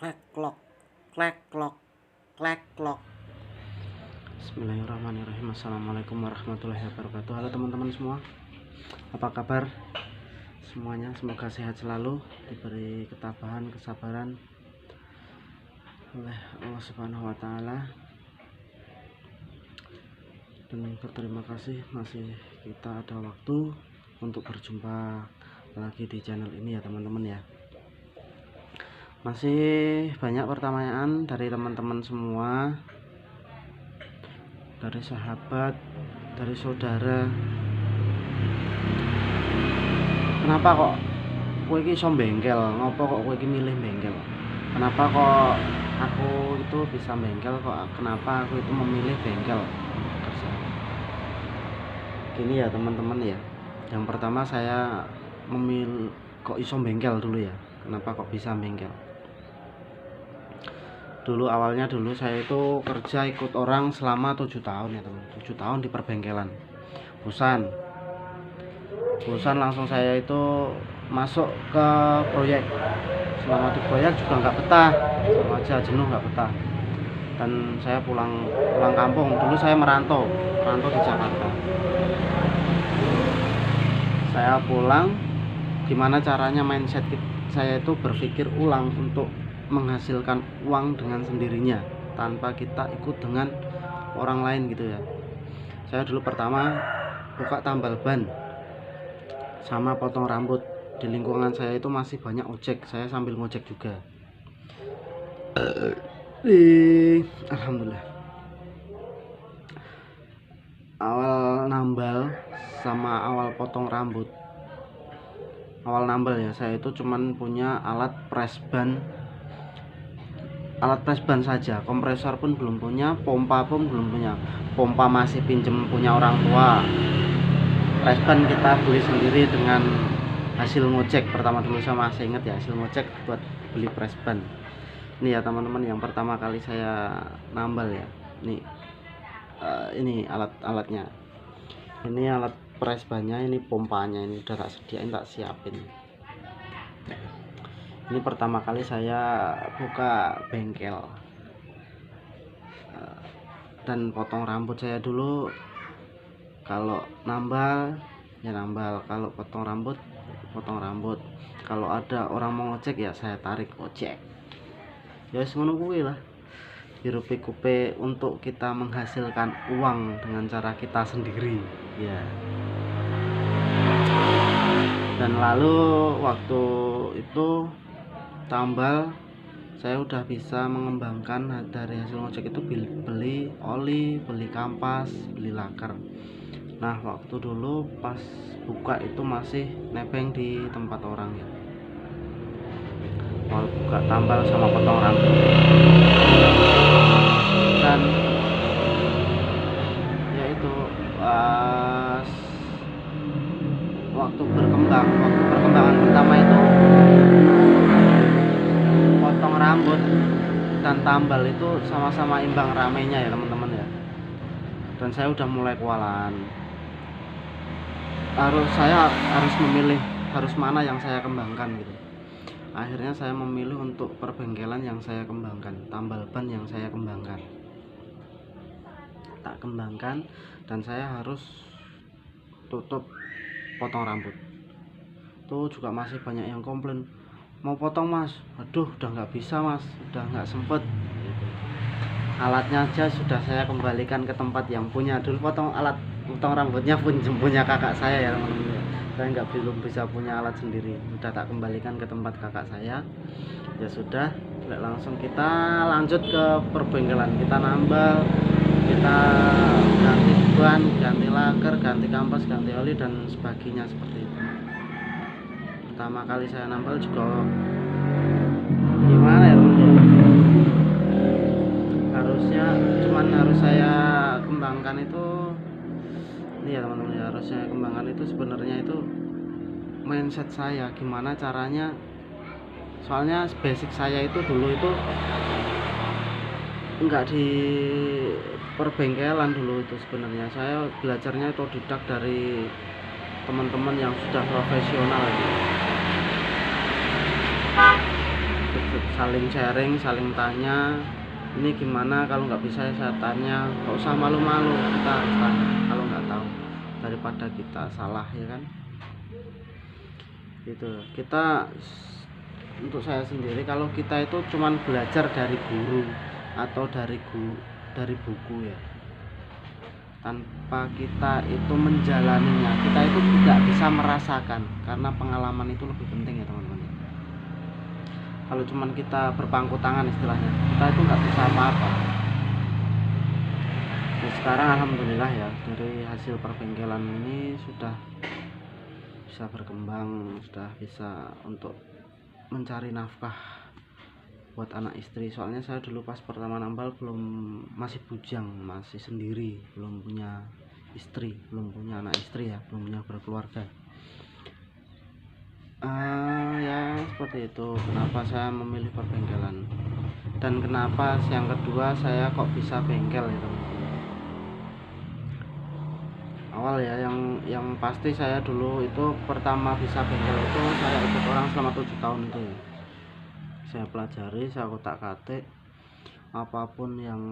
klek klok klek klok klek klok. Bismillahirrahmanirrahim. Assalamualaikum warahmatullahi wabarakatuh. Halo teman-teman semua, apa kabar semuanya? Semoga sehat selalu, diberi ketabahan, kesabaran oleh Allah Subhanahu wa Ta'ala, dan berterima kasih masih kita ada waktu untuk berjumpa lagi di channel ini ya teman-teman ya. Masih banyak pertanyaan dari teman-teman semua, dari sahabat, dari saudara. Kenapa kok kowe iki iso bengkel? Ngopo kok kowe iki milih bengkel? Kenapa kok aku itu bisa bengkel? Kenapa aku itu memilih bengkel kerja? Gini ya teman-teman ya. Yang pertama saya memilih kok iso bengkel dulu ya. Kenapa kok bisa bengkel? Awalnya saya itu kerja ikut orang selama 7 tahun ya teman, 7 tahun di perbengkelan. Bosan langsung saya itu masuk ke proyek. Selama di proyek juga nggak betah, sama aja jenuh, nggak betah. Dan saya pulang kampung. Dulu saya merantau di Jakarta. Saya pulang, gimana caranya mindset saya itu berpikir ulang untuk menghasilkan uang dengan sendirinya tanpa kita ikut dengan orang lain gitu ya. Saya dulu pertama buka tambal ban sama potong rambut. Di lingkungan saya itu masih banyak ojek, saya sambil ngojek juga. Alhamdulillah. Awal nambal sama awal potong rambut, awal nambal ya, saya itu cuman punya alat press ban saja, kompresor pun belum punya, pompa pun belum punya. Pompa masih pinjem punya orang tua, press ban kita beli sendiri dengan hasil ngojek. Pertama dulu saya masih ingat ya, hasil ngojek buat beli press ban. Ini ya teman-teman, yang pertama kali saya nambal ya. Ini alat-alatnya, ini alat press bannya, ini pompanya, ini udah tak sediain, tak siapin. Ini pertama kali saya buka bengkel. Dan potong rambut saya dulu, kalau nambal ya nambal, kalau potong rambut. Kalau ada orang mau ngecek ya saya tarik ojek. Ya ngono kuwi lah. Hirup pikupe untuk kita menghasilkan uang dengan cara kita sendiri ya. Dan lalu waktu itu tambal, saya udah bisa mengembangkan dari hasil ngojek itu beli oli, beli kampas, beli laker. Nah waktu dulu pas buka itu masih nebeng di tempat orang ya, mau buka tambal sama potong rambut. Dan ya itu waktu perkembangan pertama itu potong rambut dan tambal itu sama-sama imbang ramenya ya teman-teman ya. Dan saya udah mulai kewalahan, saya harus memilih harus mana yang saya kembangkan gitu. Akhirnya saya memilih untuk perbengkelan yang saya kembangkan, tambal ban yang saya kembangkan, dan saya harus tutup potong rambut. Tuh juga masih banyak yang komplain, mau potong mas, aduh udah nggak bisa mas, udah nggak sempet gitu. Alatnya aja sudah saya kembalikan ke tempat yang punya. Dulu alat potong rambutnya punya kakak saya ya teman-teman. Saya belum bisa punya alat sendiri, udah tak kembalikan ke tempat kakak saya. Ya sudah, langsung kita lanjut ke perbengkelan. Kita nambal, kita ganti ban, ganti laker, ganti kampas, ganti oli dan sebagainya seperti itu. Pertama kali saya nambal juga gimana ya teman-teman, harus saya kembangkan itu. Ini ya teman-teman, harus saya kembangkan itu sebenarnya itu mindset saya, gimana caranya. Soalnya basic saya itu dulu itu enggak di perbengkelan dulu itu. Sebenarnya saya belajarnya otodidak dari teman-teman yang sudah profesional gitu. saling sharing, saling tanya, ini gimana, kalau nggak bisa saya tanya, nggak usah malu-malu, kita harus tanya kalau nggak tahu daripada kita salah, ya kan. Gitu. Kita, untuk saya sendiri, kalau kita itu cuman belajar dari guru atau dari buku ya, tanpa kita itu menjalaninya, kita itu tidak bisa merasakan, karena pengalaman itu lebih penting ya teman-teman. Kalau cuman kita berpangku tangan istilahnya, kita itu nggak bisa apa-apa. Nah, sekarang alhamdulillah ya, dari hasil perbengkelan ini sudah bisa berkembang, sudah bisa untuk mencari nafkah buat anak istri. Soalnya saya dulu pas pertama nambal masih bujang, masih sendiri, belum punya istri, belum punya anak istri ya, belum punya berkeluarga. Ya seperti itu, kenapa saya memilih perbengkelan, dan kenapa yang kedua saya kok bisa bengkel ya teman-teman. Awal ya, yang pasti saya dulu itu pertama bisa bengkel itu saya ikut orang selama 7 tahun itu ya. Saya pelajari, saya kotak-katik, apapun yang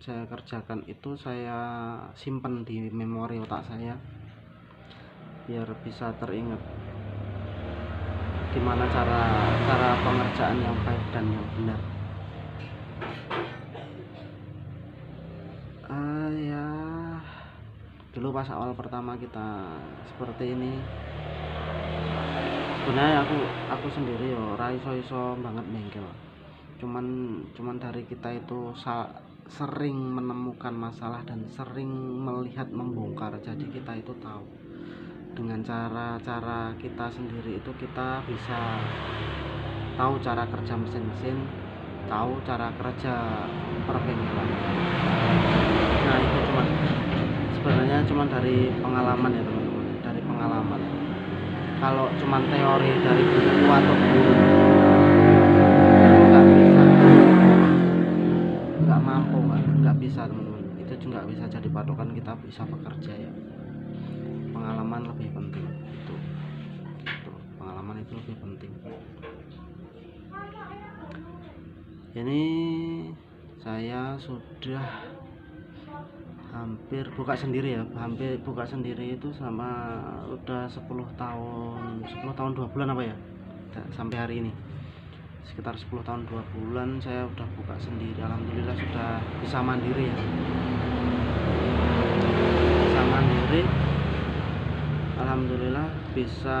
saya kerjakan itu saya simpen di memori otak saya biar bisa teringat gimana cara pengerjaan yang baik dan yang benar. Ya dulu pas awal pertama kita seperti ini, sebenarnya aku sendiri yo ora iso banget bengkel, cuman dari kita itu sering menemukan masalah dan sering melihat membongkar, jadi kita itu tahu dengan cara kita sendiri itu kita bisa tahu cara kerja mesin, tahu cara kerja perbengkelan. Nah itu sebenarnya cuma dari pengalaman ya teman-teman, dari pengalaman. Kalau cuma teori dari buku atau guru nggak bisa, nggak mampu, nggak bisa teman-teman. Itu juga bisa jadi patokan kita bisa bekerja ya. Pengalaman lebih penting, itu pengalaman itu lebih penting. Ini saya sudah hampir buka sendiri ya, itu sama udah 10 tahun 2 bulan apa ya, sampai hari ini sekitar 10 tahun 2 bulan saya udah buka sendiri. Alhamdulillah sudah bisa mandiri ya, bisa mandiri. Alhamdulillah bisa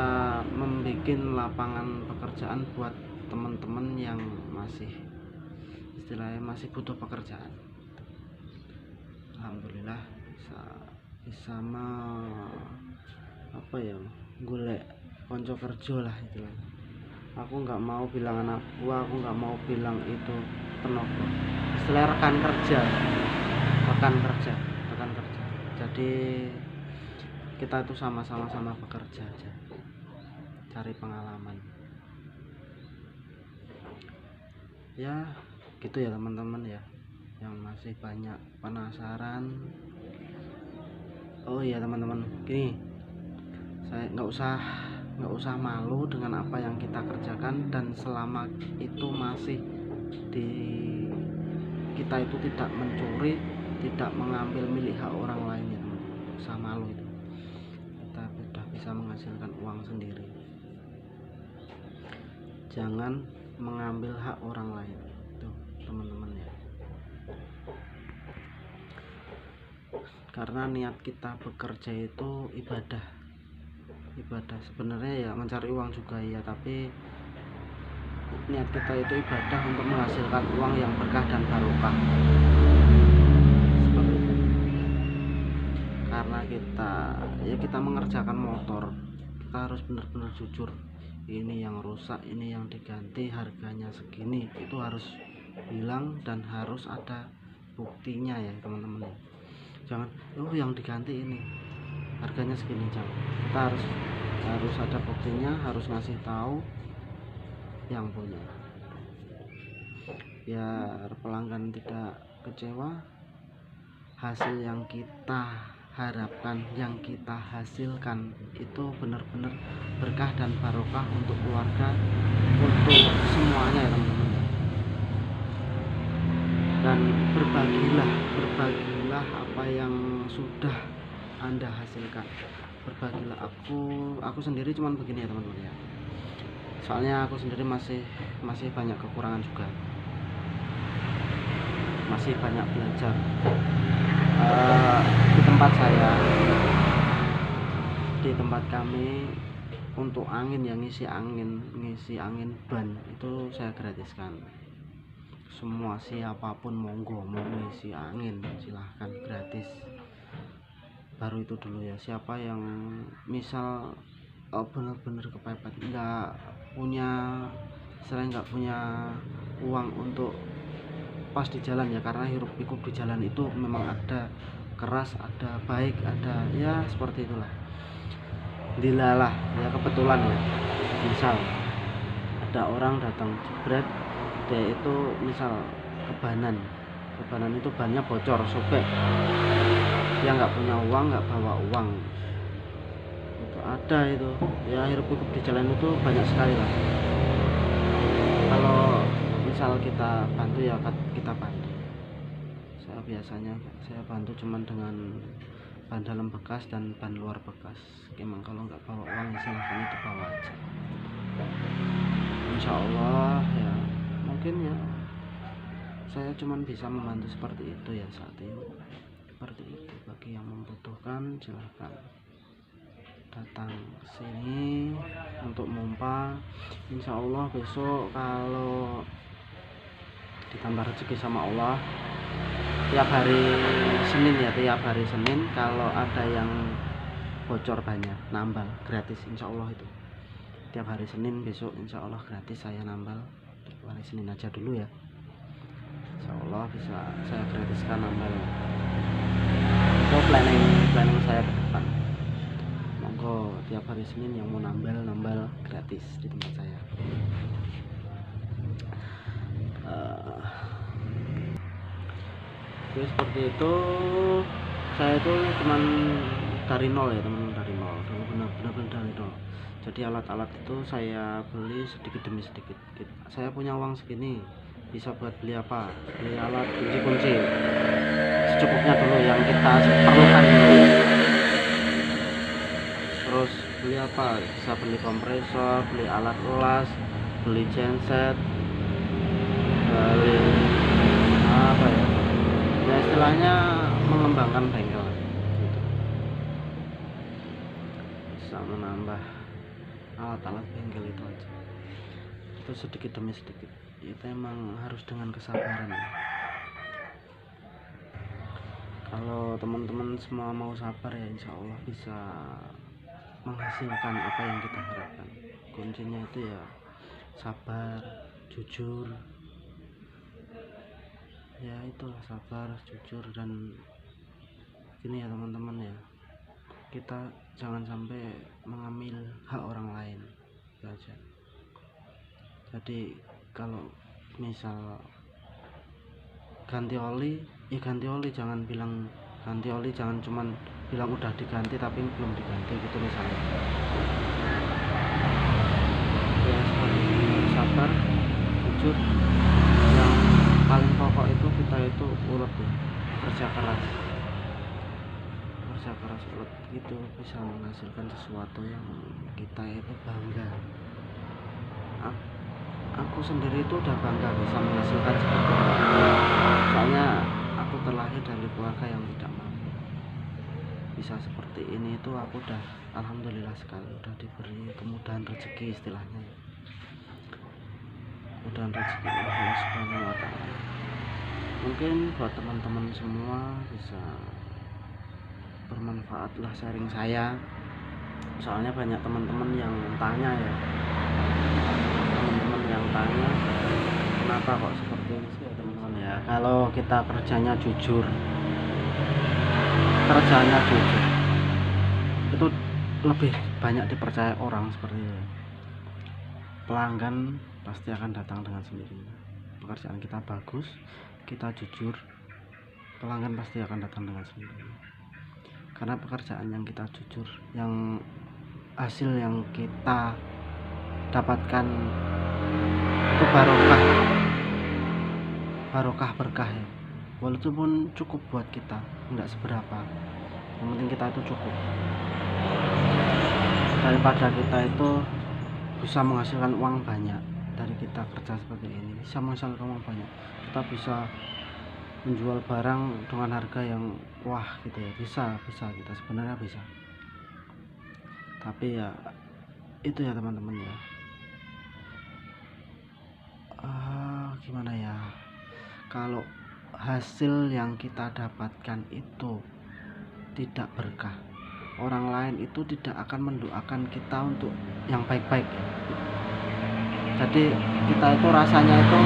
membuat lapangan pekerjaan buat teman-teman yang istilahnya masih butuh pekerjaan. Alhamdulillah bisa golek konco kerja lah istilahnya. Aku nggak mau bilang anak buah, aku nggak mau bilang itu tenaga, istilah rekan kerja. Jadi kita itu sama-sama bekerja aja, cari pengalaman ya gitu ya teman-teman ya, yang masih banyak penasaran. Oh iya teman-teman, gini, saya nggak usah malu dengan apa yang kita kerjakan, dan selama itu masih kita itu tidak mencuri, tidak mengambil milik hak orang lain ya teman-teman. Nggak usah malu, itu kita sudah bisa menghasilkan uang sendiri. Jangan mengambil hak orang lain, itu teman-teman ya. Karena niat kita bekerja itu ibadah sebenarnya ya, mencari uang juga ya, tapi niat kita itu ibadah untuk menghasilkan uang yang berkah dan barokah. Seperti itu. Karena kita mengerjakan motor, kita harus benar-benar jujur. Ini yang rusak, ini yang diganti, harganya segini, itu harus bilang dan harus ada buktinya ya teman-teman. Jangan yang diganti ini harganya segini, jangan. Kita harus ada buktinya, harus ngasih tahu yang punya, biar pelanggan tidak kecewa. Hasil yang kita harapkan, yang kita hasilkan itu benar-benar berkah dan barokah untuk keluarga, untuk semuanya ya teman-teman. dan berbagilah apa yang sudah Anda hasilkan. Berbagilah. Aku sendiri cuman begini ya teman-teman ya, soalnya aku sendiri masih banyak kekurangan juga, masih banyak belajar. Di tempat kami untuk angin yang ngisi angin ban itu saya gratiskan. Semua siapapun monggo mau ngisi angin silahkan, gratis. Baru itu dulu ya, siapa yang misal bener-bener kepepet nggak punya uang untuk pas di jalan ya, karena hiruk pikuk di jalan itu memang ada keras, ada baik, ada ya seperti itulah. Dilalah ya, kebetulan ya, misal ada orang datang jebret, dia itu misal kebanan itu bannya bocor, sobek, dia nggak punya uang, nggak bawa uang, itu ada itu ya, hiruk pikuk di jalan itu banyak sekali lah. Kalau misal kita bantu ya kita bantu. Biasanya saya bantu cuman dengan ban dalam bekas dan ban luar bekas. Emang kalau nggak bawa uang silahkan itu bawa aja. Insya Allah ya, mungkin ya saya cuman bisa membantu seperti itu ya saat ini. Seperti itu, bagi yang membutuhkan silahkan datang sini untuk mompa. Insya Allah besok kalau ditambah rezeki sama Allah, tiap hari Senin kalau ada yang bocor banyak nambal gratis, insya Allah itu tiap hari Senin. Besok insya Allah gratis saya nambal, hari Senin aja dulu ya, insya Allah bisa saya gratiskan nambal. Itu planning saya ke depan. Monggo tiap hari Senin yang mau nambal gratis di tempat saya. Jadi seperti itu, saya itu cuman dari nol ya teman-teman, dari nol, benar-benar dari nol. Jadi alat-alat itu saya beli sedikit demi sedikit. Saya punya uang segini, bisa buat beli apa? Beli alat kunci secukupnya dulu yang kita perlukan dulu. Terus beli apa? Bisa beli kompresor, beli alat las, beli genset, beli apa ya? Ya istilahnya mengembangkan bengkel gitu. Bisa menambah alat-alat bengkel itu aja, itu sedikit demi sedikit. Itu emang harus dengan kesabaran. Kalau teman-teman semua mau sabar ya insya Allah bisa menghasilkan apa yang kita harapkan. Kuncinya itu ya sabar, jujur ya, itulah sabar, jujur, dan gini ya teman-teman ya, kita jangan sampai mengambil hak orang lain aja. Jadi kalau misal ganti oli ya ganti oli, jangan bilang ganti oli, jangan cuman bilang udah diganti tapi belum diganti gitu misalnya ya. Sabar, jujur, yang paling pokok itu kita itu ulet ya, kerja keras ulet gitu, bisa menghasilkan sesuatu yang kita itu bangga. Aku sendiri itu udah bangga bisa menghasilkan seperti itu, soalnya aku terlahir dari keluarga yang tidak mampu. Bisa seperti ini itu aku udah alhamdulillah sekali, udah diberi kemudahan rezeki istilahnya, kemudahan rezeki Allah Subhanahu wa Ta'ala. Mungkin buat teman-teman semua bisa bermanfaat lah sharing saya, soalnya banyak teman-teman yang tanya ya, kenapa kok seperti ini sih ya teman-teman ya. Kalau kita kerjanya jujur itu lebih banyak dipercaya orang seperti itu. Pelanggan pasti akan datang dengan sendirinya. Pekerjaan kita bagus, kita jujur, pelanggan pasti akan datang dengan sendirinya. Karena pekerjaan yang kita jujur, yang hasil yang kita dapatkan itu barokah berkah ya. walaupun cukup buat kita nggak seberapa, yang penting kita itu cukup, daripada kita itu bisa menghasilkan uang banyak dari kita kerja seperti ini, bisa menghasilkan uang banyak, kita bisa menjual barang dengan harga yang wah gitu ya, bisa kita sebenarnya bisa. Tapi ya itu ya teman-teman ya, gimana ya, kalau hasil yang kita dapatkan itu tidak berkah, orang lain itu tidak akan mendoakan kita untuk yang baik-baik ya. Jadi kita itu rasanya itu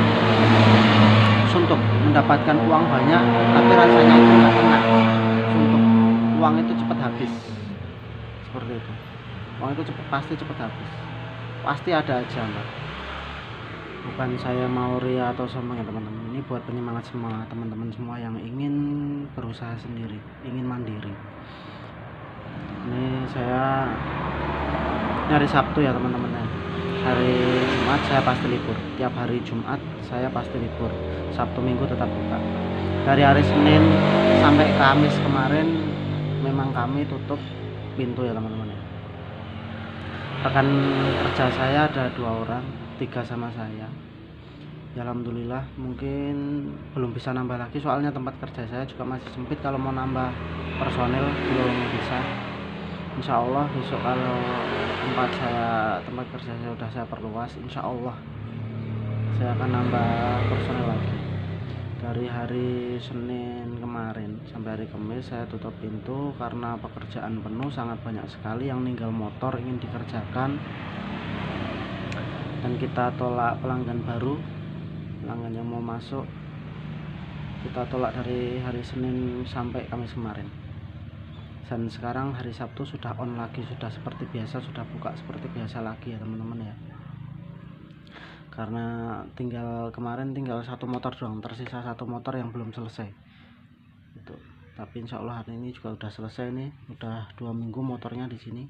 suntuk, mendapatkan uang banyak tapi rasanya itu nggak enak, suntuk, uang itu cepat habis, seperti itu. Uang itu pasti cepat habis, pasti ada aja mbak. Bukan saya mau ria atau sombong ya teman-teman, ini buat penyemangat semua teman-teman semua yang ingin berusaha sendiri, ingin mandiri. Ini saya hari Sabtu ya teman-teman ya, hari Jumat saya pasti libur, tiap hari Jumat saya pasti libur, Sabtu Minggu tetap buka. Dari hari Senin sampai Kamis kemarin memang kami tutup pintu ya teman-teman ya. Rekan kerja saya ada 2 orang, 3 sama saya ya, alhamdulillah. Mungkin belum bisa nambah lagi soalnya tempat kerja saya juga masih sempit, kalau mau nambah personel belum bisa. Insya Allah besok kalau tempat kerja saya udah saya perluas, insya Allah saya akan nambah personel lagi. Dari hari Senin kemarin sampai hari Kamis saya tutup pintu karena pekerjaan penuh, sangat banyak sekali yang ninggal motor ingin dikerjakan, dan kita tolak pelanggan baru, pelanggan yang mau masuk kita tolak dari hari Senin sampai Kamis kemarin. Dan sekarang hari Sabtu sudah on lagi, sudah seperti biasa, sudah buka seperti biasa lagi ya teman-teman ya. Karena kemarin tinggal 1 motor doang, tersisa 1 motor yang belum selesai itu. Tapi insya Allah hari ini juga udah selesai nih, udah 2 minggu motornya di sini,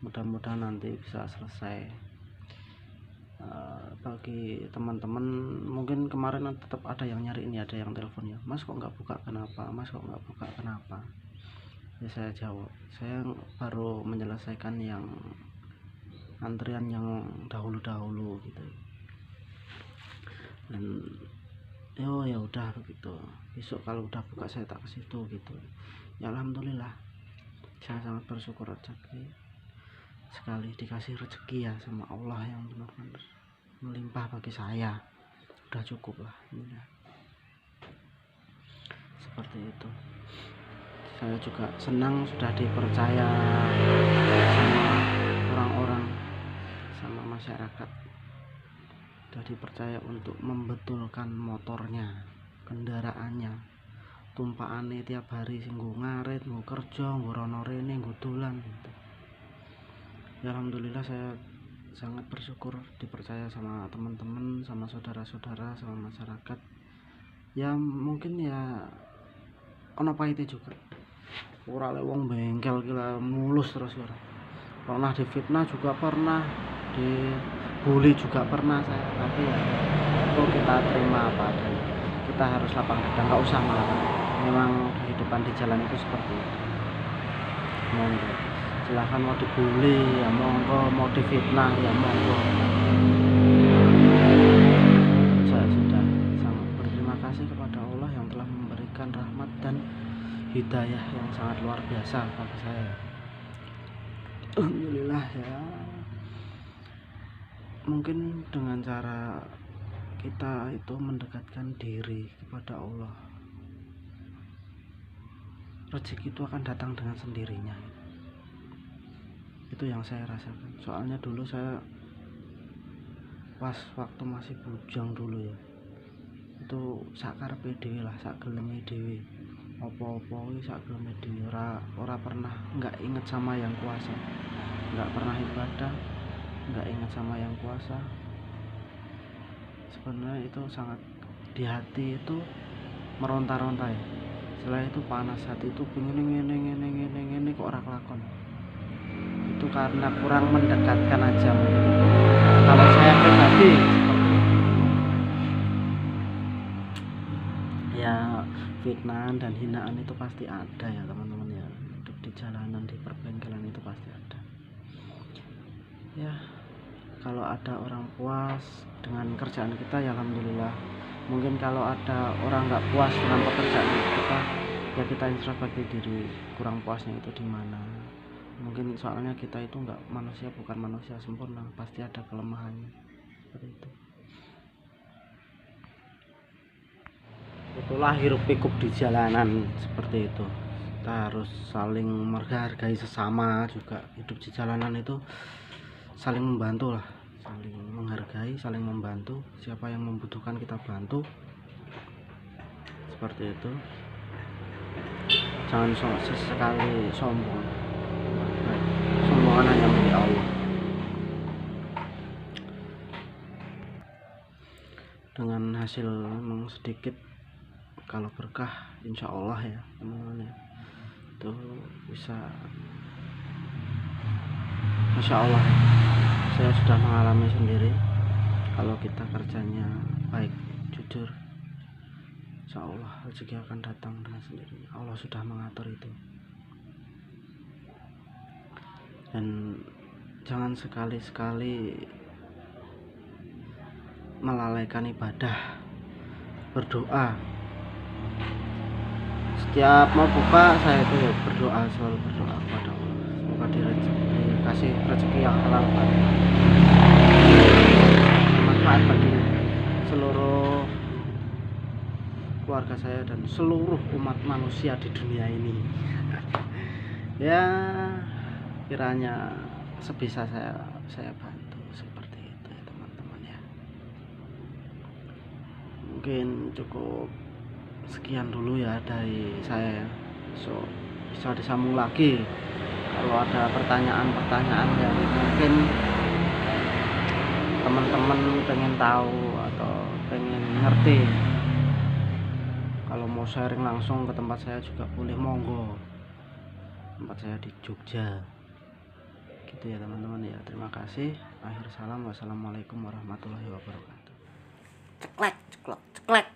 mudah-mudahan nanti bisa selesai. Bagi teman-teman mungkin kemarin tetap ada yang nyari ini, ada yang telepon ya, Mas kok nggak buka kenapa, Mas kok nggak buka kenapa. Ya saya jawab, saya baru menyelesaikan yang antrian yang dahulu gitu, dan ya udah begitu, besok kalau udah buka saya tak ke situ gitu ya. Alhamdulillah saya sangat bersyukur sekali dikasih rezeki ya sama Allah yang benar-benar melimpah bagi saya, udah cukup lah ya. Seperti itu. Saya juga senang sudah dipercaya sama orang-orang, sama masyarakat, sudah dipercaya untuk membetulkan motornya, kendaraannya, tumpaane tiap hari nggo ngarit, nggo kerja, nggo rono rene, nggo dolan gitu. Ya alhamdulillah saya sangat bersyukur dipercaya sama teman-teman, sama saudara-saudara, sama masyarakat. Ya mungkin ya ono pahite juga, ora lek wong bengkel kira mulus terus ora. Pernah difitnah juga, pernah dibully juga pernah saya, tapi ya itu kita terima apa adanya, kita harus lapang dada, nggak usah marah. Memang kehidupan di jalan itu seperti itu. Monggo silahkan, mau dibully ya monggo, mau difitnah ya monggo. Saya sudah sangat berterima kasih kepada Allah yang telah memberikan rahmat dan hidayah yang sangat luar biasa bagi saya. Alhamdulillah ya. Mungkin dengan cara kita itu mendekatkan diri kepada Allah, rezeki itu akan datang dengan sendirinya. Itu yang saya rasakan. Soalnya dulu saya pas waktu masih bujang dulu ya, itu sakarepe dhewe lah, sak geleme dhewe. Apa-apa iki sak geleme dhewe, ora pernah nggak inget sama yang kuasa. Nggak pernah ibadah, nggak ingat sama yang kuasa. Sebenarnya itu sangat di hati itu meronta-ronta ya. Setelah itu panas hati itu pengen ngene kok ora kelakon. Itu karena kurang mendekatkan aja mungkin. Kalau saya pribadi seperti itu. ya fitnah dan hinaan itu pasti ada ya teman-teman ya. Hidup di jalanan, di perbengkelan itu pasti ada ya. Kalau ada orang puas dengan kerjaan kita ya alhamdulillah. Mungkin kalau ada orang nggak puas dengan pekerjaan kita, ya kita introspeksi diri, kurang puasnya itu di mana. Mungkin soalnya kita itu bukan manusia sempurna, pasti ada kelemahannya seperti itu. Itulah hiruk pikuk di jalanan seperti itu. Kita harus saling menghargai sesama juga. Hidup di jalanan itu saling membantu lah, saling menghargai, saling membantu. Siapa yang membutuhkan kita bantu, seperti itu. Jangan sesekali sombong. Sombongan hanya milik Allah. Dengan hasil memang sedikit, kalau berkah insya Allah ya teman-teman ya, itu bisa, Masya Allah. Saya sudah mengalami sendiri. Kalau kita kerjanya baik, jujur, insya Allah rezeki akan datang dengan sendirinya. Allah sudah mengatur itu. Dan jangan sekali-sekali melalaikan ibadah, berdoa. Setiap mau buka saya itu ya berdoa, selalu berdoa kepada Allah. Semoga dikasih rezeki yang halal, bermanfaat bagi seluruh keluarga saya dan seluruh umat manusia di dunia ini. Ya kiranya sebisa saya bantu seperti itu ya teman-teman ya. Mungkin cukup sekian dulu ya dari saya. So bisa disambung lagi kalau ada pertanyaan-pertanyaan yang mungkin teman-teman pengen tahu atau pengen ngerti. Kalau mau sharing langsung ke tempat saya juga boleh, monggo. Tempat saya di Jogja gitu ya teman-teman ya. Terima kasih. Akhir salam, wassalamualaikum warahmatullahi wabarakatuh. Ceklek ceklek ceklek.